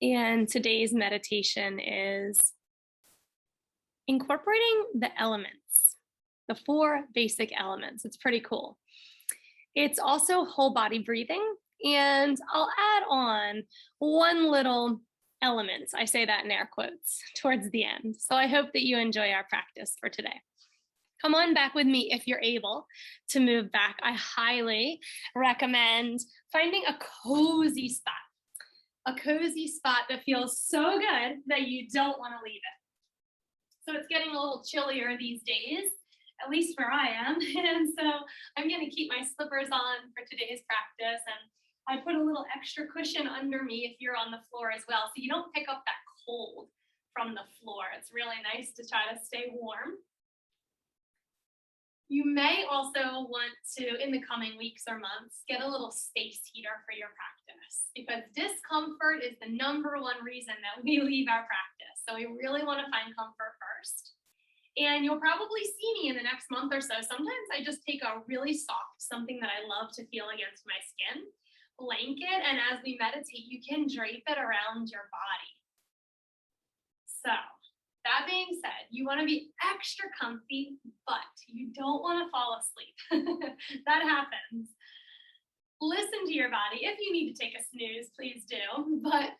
And today's meditation is incorporating the elements, the 4 basic elements. It's pretty cool. It's also whole body breathing, and I'll add on one little element. I say that in air quotes towards the end. So I hope that you enjoy our practice for today. Come on back with me if you're able to move back. I highly recommend finding a cozy spot that feels so good that you don't want to leave it. So it's getting a little chillier these days, at least where I am. And so I'm going to keep my slippers on for today's practice. And I put a little extra cushion under me if you're on the floor as well, so you don't pick up that cold from the floor. It's really nice to try to stay warm. You may also want to, in the coming weeks or months, get a little space heater for your practice, because discomfort is the #1 reason that we leave our practice. So we really want to find comfort first. And you'll probably see me in the next month or so. Sometimes I just take a really soft, something that I love to feel against my skin, blanket, and as we meditate, you can drape it around your body. So that being said, you want to be extra comfy, but you don't want to fall asleep. That happens. Listen to your body. If you need to take a snooze, please do. But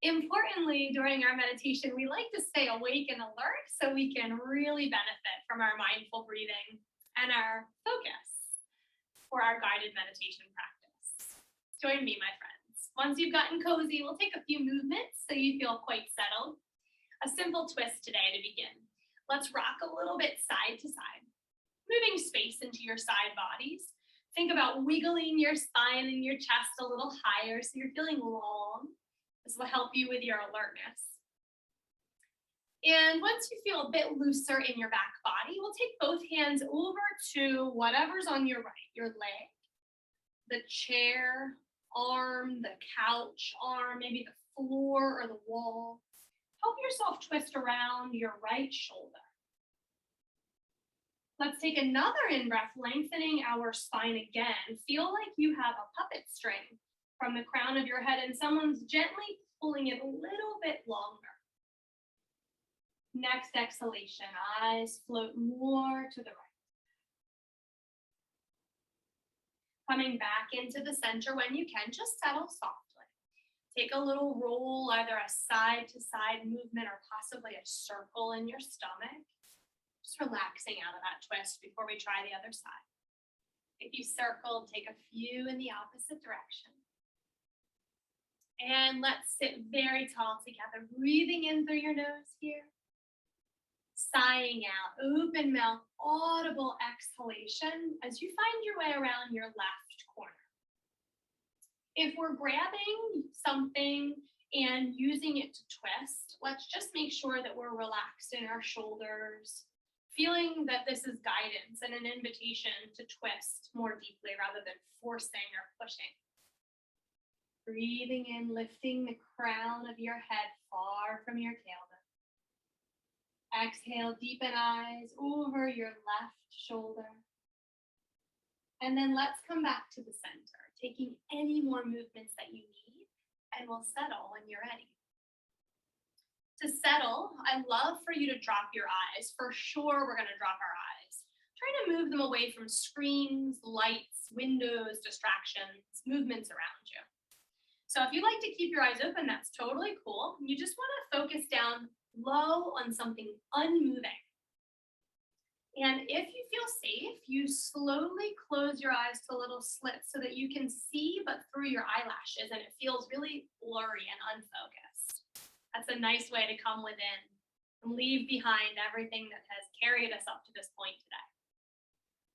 importantly, during our meditation, we like to stay awake and alert so we can really benefit from our mindful breathing and our focus for our guided meditation practice. Join me, my friends. Once you've gotten cozy, we'll take a few movements so you feel quite settled. A simple twist today to begin. Let's rock a little bit side to side, moving space into your side bodies. Think about wiggling your spine and your chest a little higher so you're feeling long. This will help you with your alertness. And once you feel a bit looser in your back body, we'll take both hands over to whatever's on your right, your leg, the chair, arm, the couch, arm, maybe the floor or the wall. Help yourself twist around your right shoulder. Let's take another in-breath, lengthening our spine again. Feel like you have a puppet string from the crown of your head and someone's gently pulling it a little bit longer. Next exhalation, eyes float more to the right. Coming back into the center when you can, just settle softly. Take a little roll, either a side-to-side movement or possibly a circle in your stomach. Just relaxing out of that twist before we try the other side. If you circled, take a few in the opposite direction. And let's sit very tall together, breathing in through your nose here. Sighing out, open mouth, audible exhalation as you find your way around your left corner. If we're grabbing something and using it to twist, let's just make sure that we're relaxed in our shoulders, feeling that this is guidance and an invitation to twist more deeply rather than forcing or pushing. Breathing in, lifting the crown of your head far from your tailbone. Exhale, deepen eyes over your left shoulder. And then let's come back to the center, taking any more movements that you need, and we'll settle when you're ready. To settle, I'd love for you to drop your eyes. For sure, we're going to drop our eyes. Try to move them away from screens, lights, windows, distractions, movements around you. So if you like to keep your eyes open, that's totally cool. You just want to focus down low on something unmoving. And if you feel safe, you slowly close your eyes to little slits so that you can see but through your eyelashes and it feels really blurry and unfocused. That's a nice way to come within and leave behind everything that has carried us up to this point today.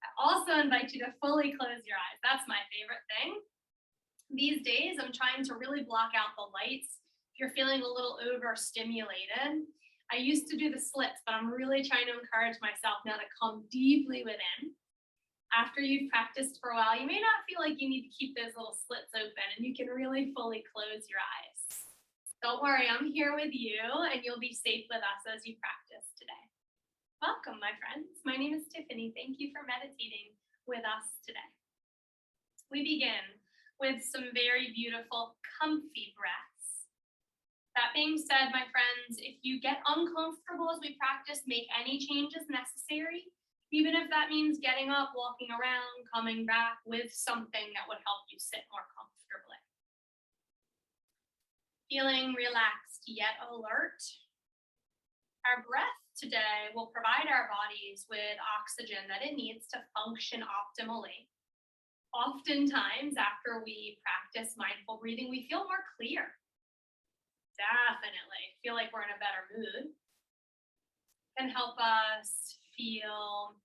I also invite you to fully close your eyes. That's my favorite thing. These days, I'm trying to really block out the lights. If you're feeling a little overstimulated, I used to do the slits, but I'm really trying to encourage myself now to come deeply within. After you've practiced for a while, you may not feel like you need to keep those little slits open, and you can really fully close your eyes. Don't worry, I'm here with you, and you'll be safe with us as you practice today. Welcome, my friends. My name is Tiffany. Thank you for meditating with us today. We begin with some very beautiful, comfy breaths That being said, my friends, if you get uncomfortable as we practice, make any changes necessary, even if that means getting up, walking around, coming back with something that would help you sit more comfortably. Feeling relaxed yet alert. Our breath today will provide our bodies with oxygen that it needs to function optimally. Oftentimes, after we practice mindful breathing, we feel more clear. Definitely feel like we're in a better mood. Can help us feel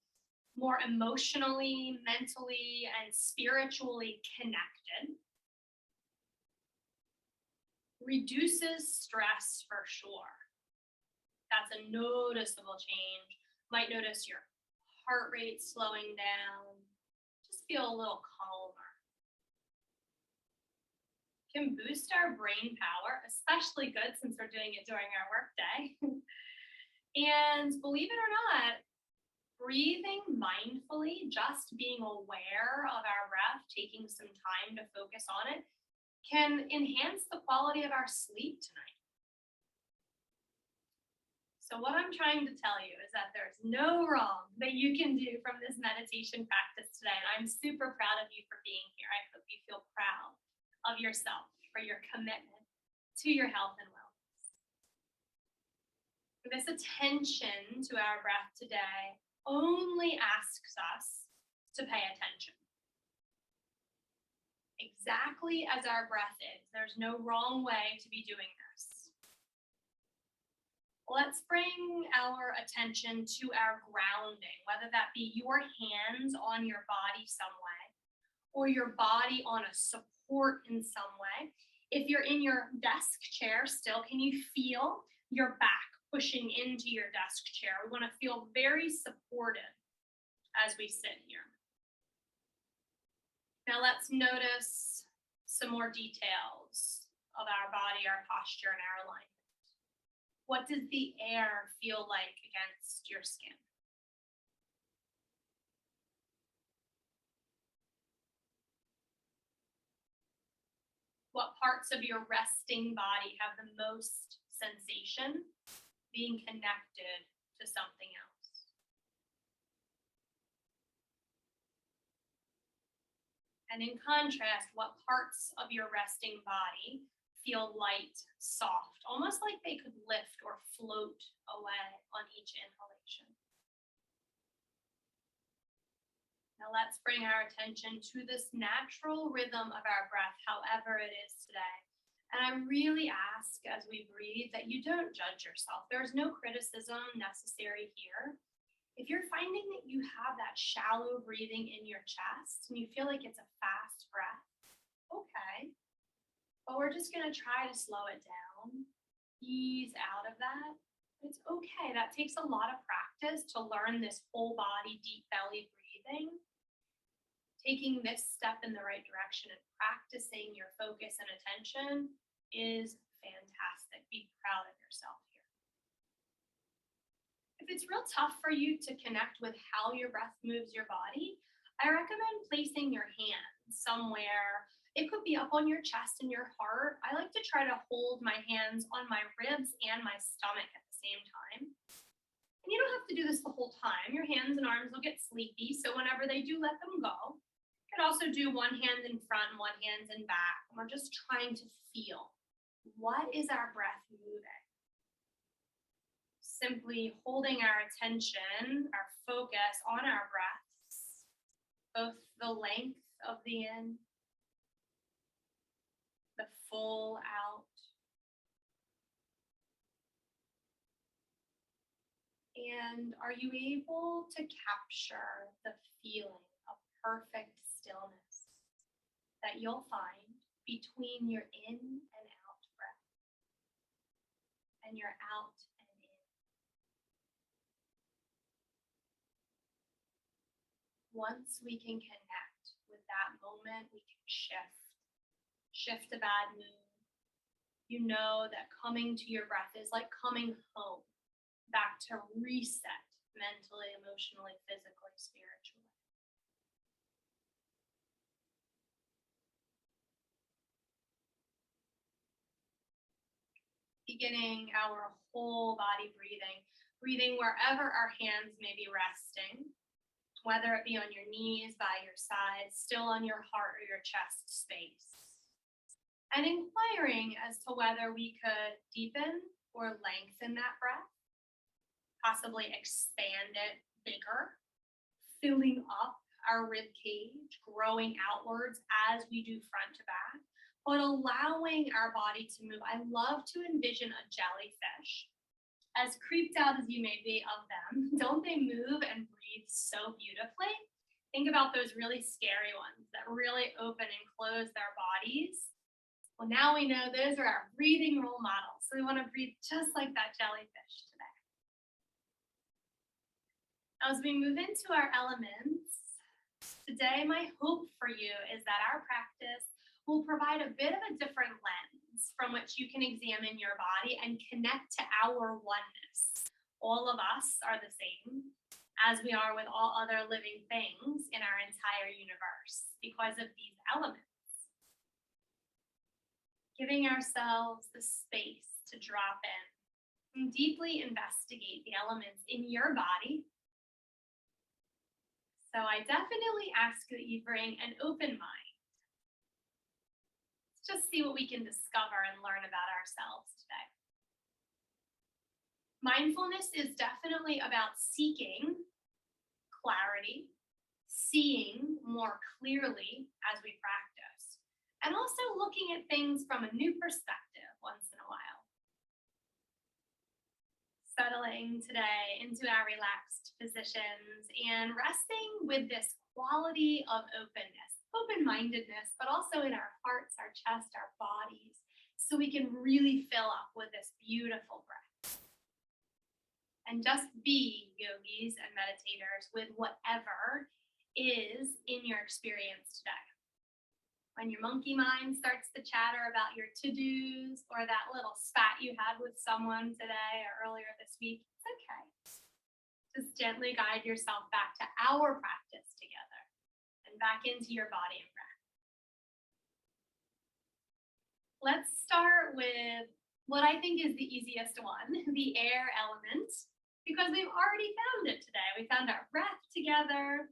more emotionally, mentally, and spiritually connected. Reduces stress for sure. That's a noticeable change. Might notice your heart rate slowing down. Just feel a little calmer. Can boost our brain power, especially good since we're doing it during our workday. And believe it or not, breathing mindfully, just being aware of our breath, taking some time to focus on it, can enhance the quality of our sleep tonight. So what I'm trying to tell you is that there's no wrong that you can do from this meditation practice today. And I'm super proud of you for being here. I hope you feel proud of yourself for your commitment to your health and wellness. This attention to our breath today only asks us to pay attention. Exactly as our breath is. There's no wrong way to be doing this. Let's bring our attention to our grounding, whether that be your hands on your body some way, or your body on a support in some way. If you're in your desk chair still, can you feel your back pushing into your desk chair? We want to feel very supported as we sit here. Now let's notice some more details of our body, our posture, and our alignment. What does the air feel like against your skin? What parts of your resting body have the most sensation being connected to something else? And in contrast, what parts of your resting body feel light, soft, almost like they could lift or float away on each inhalation? Now let's bring our attention to this natural rhythm of our breath, however it is today. And I really ask as we breathe that you don't judge yourself. There's no criticism necessary here. If you're finding that you have that shallow breathing in your chest and you feel like it's a fast breath, okay. But we're just gonna try to slow it down, ease out of that. It's okay, that takes a lot of practice to learn this whole body, deep belly breathing. Taking this step in the right direction and practicing your focus and attention is fantastic. Be proud of yourself here. If it's real tough for you to connect with how your breath moves your body, I recommend placing your hands somewhere. It could be up on your chest and your heart. I like to try to hold my hands on my ribs and my stomach at the same time. And you don't have to do this the whole time. Your hands and arms will get sleepy, so whenever they do, let them go. You could also do one hand in front and one hand in back. And we're just trying to feel, what is our breath moving? Simply holding our attention, our focus on our breaths, both the length of the in, the full out. And are you able to capture the feeling of perfect stillness that you'll find between your in and out breath and your out and in? Once we can connect with that moment, we can shift a bad mood. You know that coming to your breath is like coming home, back to reset mentally, emotionally, physically, spiritually. beginning our whole body breathing, breathing wherever our hands may be resting, whether it be on your knees, by your sides, still on your heart or your chest space. And inquiring as to whether we could deepen or lengthen that breath, possibly expand it bigger, filling up our rib cage, growing outwards as we do front to back, but allowing our body to move. I love to envision a jellyfish. As creeped out as you may be of them, don't they move and breathe so beautifully? Think about those really scary ones that really open and close their bodies. Well, now we know those are our breathing role models. So we want to breathe just like that jellyfish today. As we move into our elements, today my hope for you is that our practice will provide a bit of a different lens from which you can examine your body and connect to our oneness. All of us are the same, as we are with all other living things in our entire universe because of these elements. Giving ourselves the space to drop in and deeply investigate the elements in your body. So I definitely ask that you bring an open mind. Let's just see what we can discover and learn about ourselves today. Mindfulness is definitely about seeking clarity, seeing more clearly as we practice, and also looking at things from a new perspective once in a while. Settling today into our relaxed positions and resting with this quality of openness, open-mindedness, but also in our hearts, our chest, our bodies, so we can really fill up with this beautiful breath. And just be yogis and meditators with whatever is in your experience today. When your monkey mind starts to chatter about your to-dos or that little spat you had with someone today or earlier this week, it's okay. Just gently guide yourself back to our practice together and back into your body and breath. Let's start with what I think is the easiest one, the air element, because we've already found it today. We found our breath together.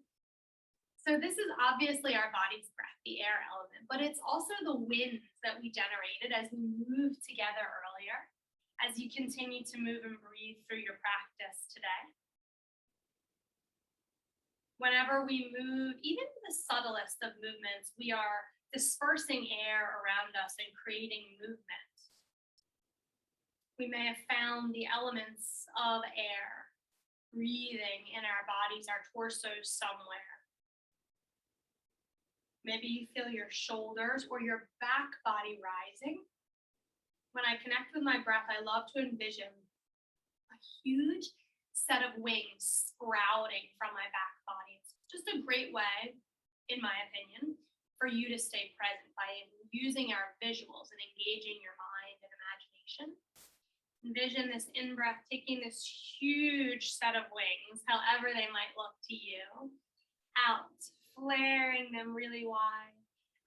So this is obviously our body's breath, the air element, but it's also the winds that we generated as we moved together earlier, as you continue to move and breathe through your practice today. Whenever we move, even the subtlest of movements, we are dispersing air around us and creating movement. We may have found the elements of air breathing in our bodies, our torsos somewhere. Maybe you feel your shoulders or your back body rising. When I connect with my breath, I love to envision a huge set of wings sprouting from my back body. It's just a great way, in my opinion, for you to stay present by using our visuals and engaging your mind and imagination. Envision this in-breath taking this huge set of wings, however they might look to you, out, flaring them really wide.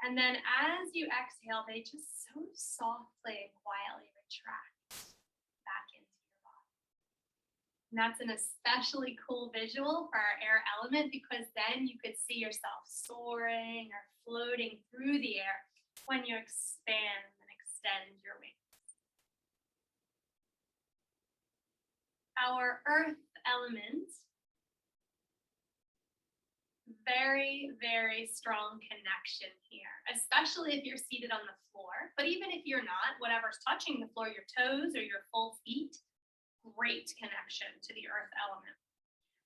And then as you exhale, they just so softly and quietly retract back into your body. And that's an especially cool visual for our air element, because then you could see yourself soaring or floating through the air when you expand and extend your wings. Our earth element, very, very strong connection here, especially if you're seated on the floor. But even if you're not, whatever's touching the floor, your toes or your full feet, great connection to the earth element.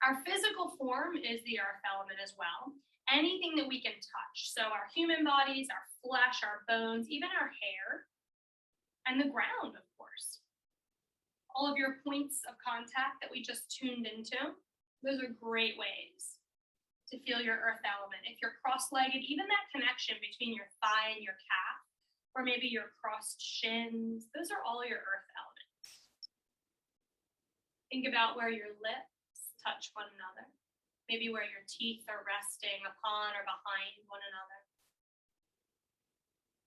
Our physical form is the earth element as well. Anything that we can touch. So our human bodies, our flesh, our bones, even our hair, and the ground, of course. All of your points of contact that we just tuned into, those are great ways to feel your earth element. If you're cross-legged, even that connection between your thigh and your calf, or maybe your crossed shins, those are all your earth elements. Think about where your lips touch one another, maybe where your teeth are resting upon or behind one another.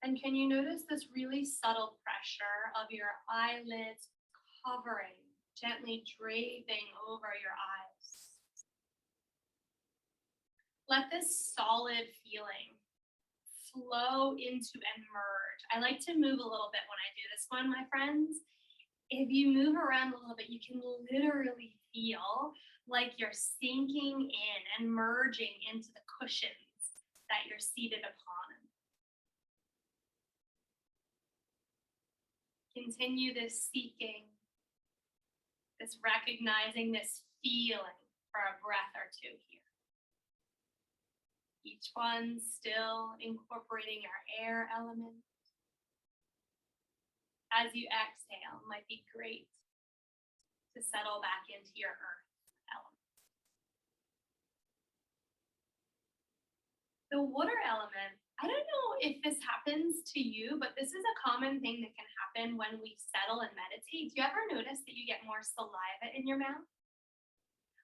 And can you notice this really subtle pressure of your eyelids covering, gently draping over your eyes? Let this solid feeling flow into and merge. I like to move a little bit when I do this one, my friends. If you move around a little bit, you can literally feel like you're sinking in and merging into the cushions that you're seated upon. Continue this seeking, this recognizing, this feeling for a breath or two here. Each one still incorporating our air element. As you exhale, might be great to settle back into your earth element. The water element, I don't know if this happens to you, but this is a common thing that can happen when we settle and meditate. Do you ever notice that you get more saliva in your mouth?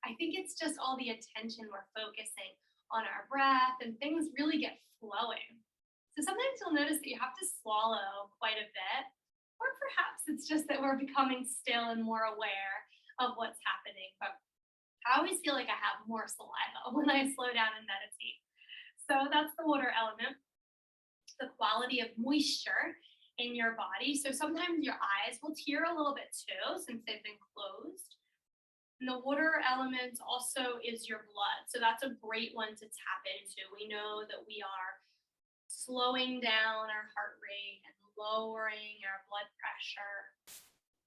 I think it's just all the attention we're focusing on our breath and things really get flowing. So sometimes you'll notice that you have to swallow quite a bit, or perhaps it's just that we're becoming still and more aware of what's happening. But I always feel like I have more saliva when I slow down and meditate. So that's the water element, the quality of moisture in your body. So sometimes your eyes will tear a little bit too, since they've been closed. And the water element also is your blood. So that's a great one to tap into. We know that we are slowing down our heart rate and lowering our blood pressure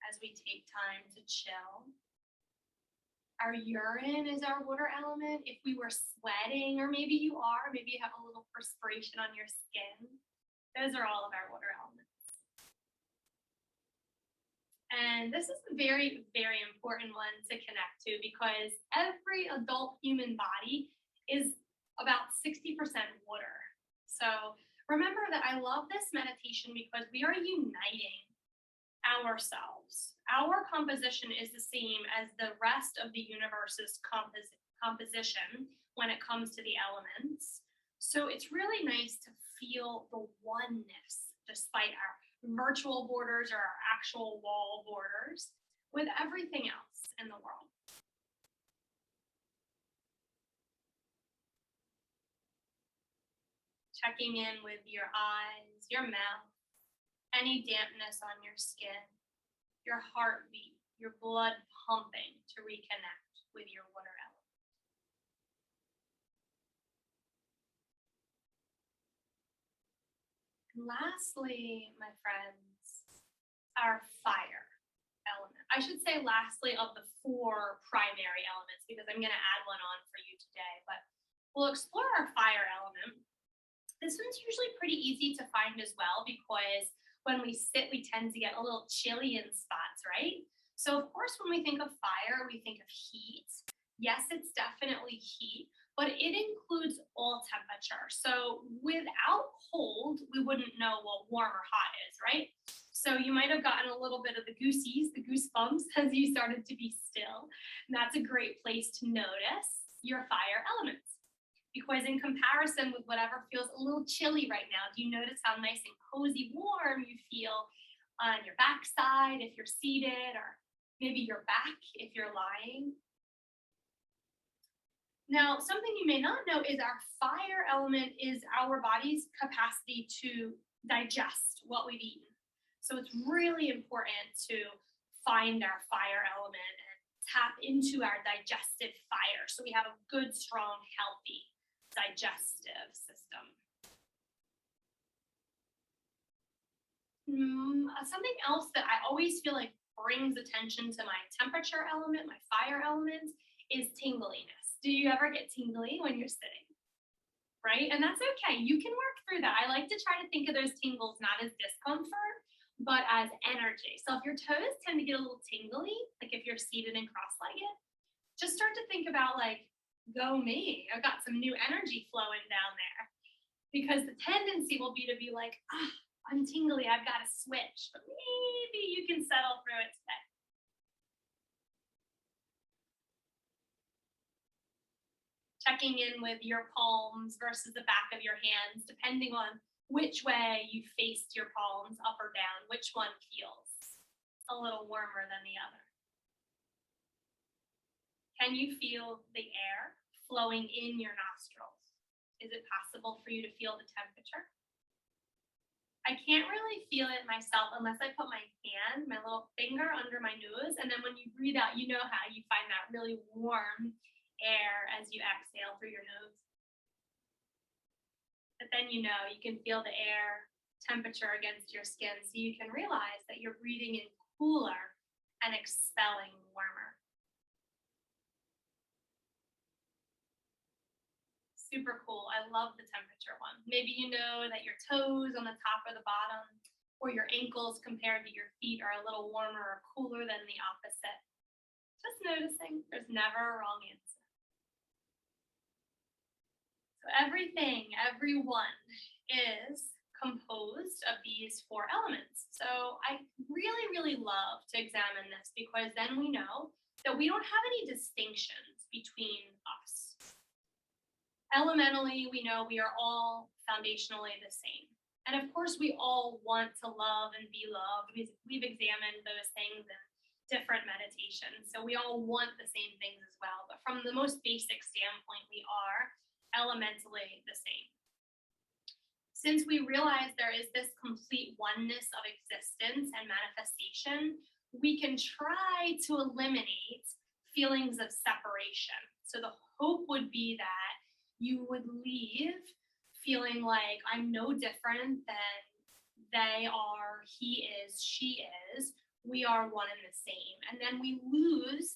as we take time to chill. Our urine is our water element. If we were sweating, or maybe you are, maybe you have a little perspiration on your skin, those are all of our water elements. And this is a very, very important one to connect to, because every adult human body is about 60% water. So remember that I love this meditation because we are uniting ourselves. Our composition is the same as the rest of the universe's composition when it comes to the elements. So it's really nice to feel the oneness, despite our virtual borders or our actual wall borders, with everything else in the world. Checking in with your eyes, your mouth, any dampness on your skin, your heartbeat, your blood pumping to reconnect with your water element. And lastly, my friends, our fire element. I should say lastly of the 4 primary elements, because I'm going to add one on for you today, but we'll explore our fire element. This one's usually pretty easy to find as well, because when we sit, we tend to get a little chilly in spots, right? So of course, when we think of fire, we think of heat. Yes, it's definitely heat, but it includes all temperature. So without cold, we wouldn't know what warm or hot is, right? So you might have gotten a little bit of the goosebumps as you started to be still. And that's a great place to notice your fire elements. Because in comparison with whatever feels a little chilly right now, do you notice how nice and cozy warm you feel on your backside if you're seated, or maybe your back if you're lying? Now, something you may not know is our fire element is our body's capacity to digest what we've eaten. So it's really important to find our fire element and tap into our digestive fire so we have a good, strong, healthy digestive system. Something else that I always feel like brings attention to my temperature element, my fire element, is tingliness. Do you ever get tingly when you're sitting? Right? And that's okay. You can work through that. I like to try to think of those tingles not as discomfort, but as energy. So if your toes tend to get a little tingly, like if you're seated and cross-legged, just start to think about like, go me, I've got some new energy flowing down there. Because the tendency will be to be like, I'm tingly, I've got to switch. But maybe you can settle through it today. Checking in with your palms versus the back of your hands, depending on which way you faced your palms, up or down, which one feels a little warmer than the other. Can you feel the air flowing in your nostrils? Is it possible for you to feel the temperature? I can't really feel it myself unless I put my hand, my little finger under my nose, and then when you breathe out, you know how you find that really warm air as you exhale through your nose. But then you know you can feel the air temperature against your skin, so you can realize that you're breathing in cooler and expelling warmer. Super cool. I love the temperature one. Maybe you know that your toes on the top or the bottom, or your ankles compared to your feet are a little warmer or cooler than the opposite. Just noticing, there's never a wrong answer. So everything, everyone is composed of these four elements. So I really, really love to examine this because then we know that we don't have any distinctions between us. Elementally, we know we are all foundationally the same. And of course, we all want to love and be loved. We've examined those things in different meditations. So we all want the same things as well. But from the most basic standpoint, we are elementally the same. Since we realize there is this complete oneness of existence and manifestation, we can try to eliminate feelings of separation. So the hope would be that you would leave feeling like I'm no different than they are, he is, she is, we are one and the same. And then we lose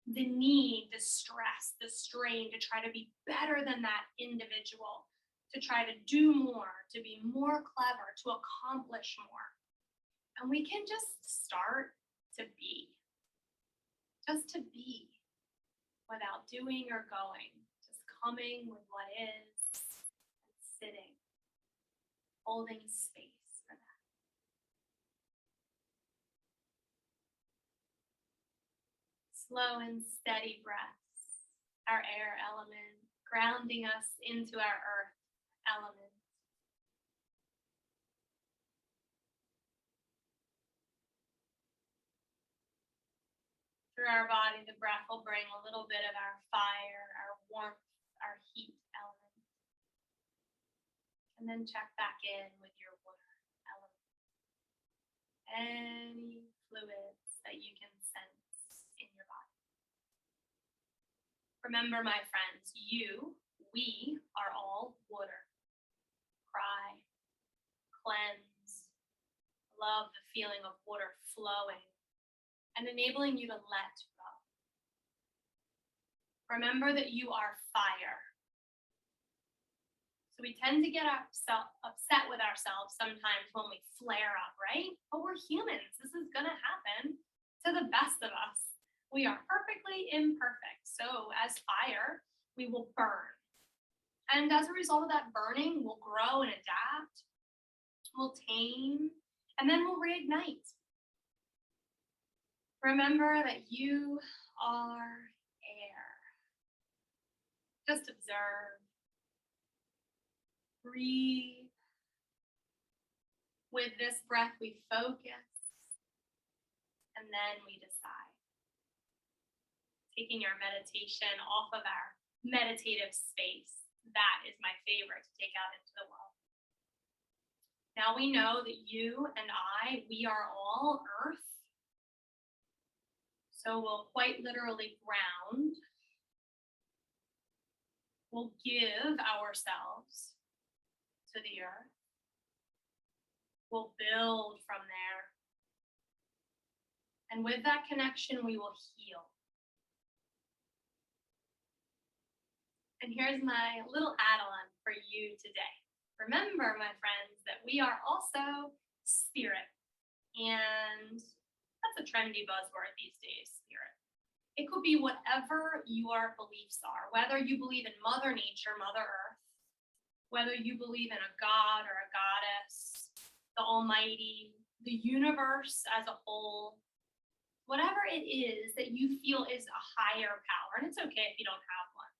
the need, the stress, the strain to try to be better than that individual, to try to do more, to be more clever, to accomplish more. And we can just start to be, just to be without doing or going. Coming with what is, and sitting, holding space for that. Slow and steady breaths, our air element, grounding us into our earth element. Through our body, the breath will bring a little bit of our fire, our warmth, our heat element. And then check back in with your water element. Any fluids that you can sense in your body. Remember, my friends, we are all water. Cry, cleanse, love the feeling of water flowing and enabling you to let go. Remember that you are fire. So we tend to get upset with ourselves sometimes when we flare up, right? But we're humans. This is going to happen to the best of us. We are perfectly imperfect. So as fire, we will burn. And as a result of that burning, we'll grow and adapt. We'll tame, and then we'll reignite. Remember that you are air. Just observe. Breathe. With this breath, we focus, and then we decide. Taking our meditation off of our meditative space. That is my favorite to take out into the world. Now we know that you and we are all earth. So we'll quite literally ground. We'll give ourselves to the earth. We'll build from there. And with that connection, we will heal. And here's my little add-on for you today. Remember, my friends, that we are also spirit. And that's a trendy buzzword these days, spirit. It could be whatever your beliefs are, whether you believe in Mother Nature, Mother Earth, whether you believe in a god or a goddess, the Almighty, the universe as a whole, whatever it is that you feel is a higher power, and it's okay if you don't have one,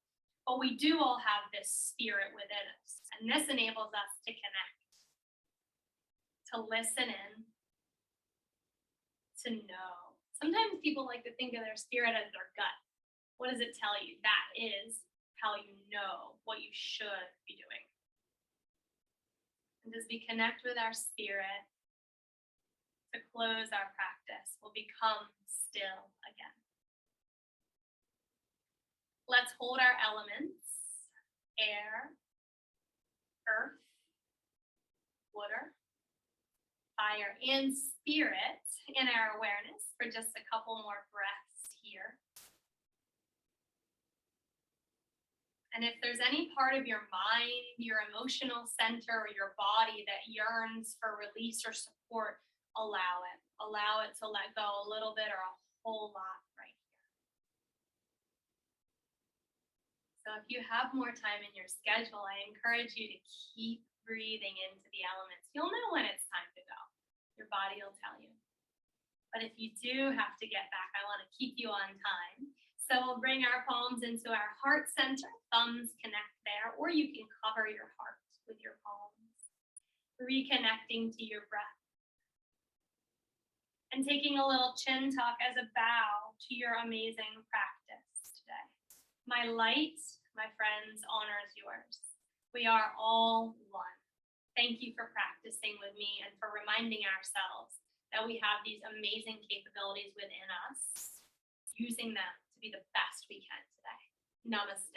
but we do all have this spirit within us, and this enables us to connect. to listen in, to know. Sometimes people like to think of their spirit as their gut. What does it tell you? That is how you know what you should be doing. And as we connect with our spirit to close our practice, we'll become still again. Let's hold our elements: air, earth, water, fire, and spirit in our awareness for just a couple more breaths here. And if there's any part of your mind, your emotional center, or your body that yearns for release or support, allow it. Allow it to let go a little bit or a whole lot right here. So if you have more time in your schedule, I encourage you to keep breathing into the elements. You'll know when it's time to go. Your body will tell you. But if you do have to get back, I want to keep you on time. So we'll bring our palms into our heart center, thumbs connect there, or you can cover your heart with your palms, reconnecting to your breath. And taking a little chin tuck as a bow to your amazing practice today. My light, my friends, honors yours. We are all one. Thank you for practicing with me and for reminding ourselves that we have these amazing capabilities within us, using them to be the best we can today. Namaste.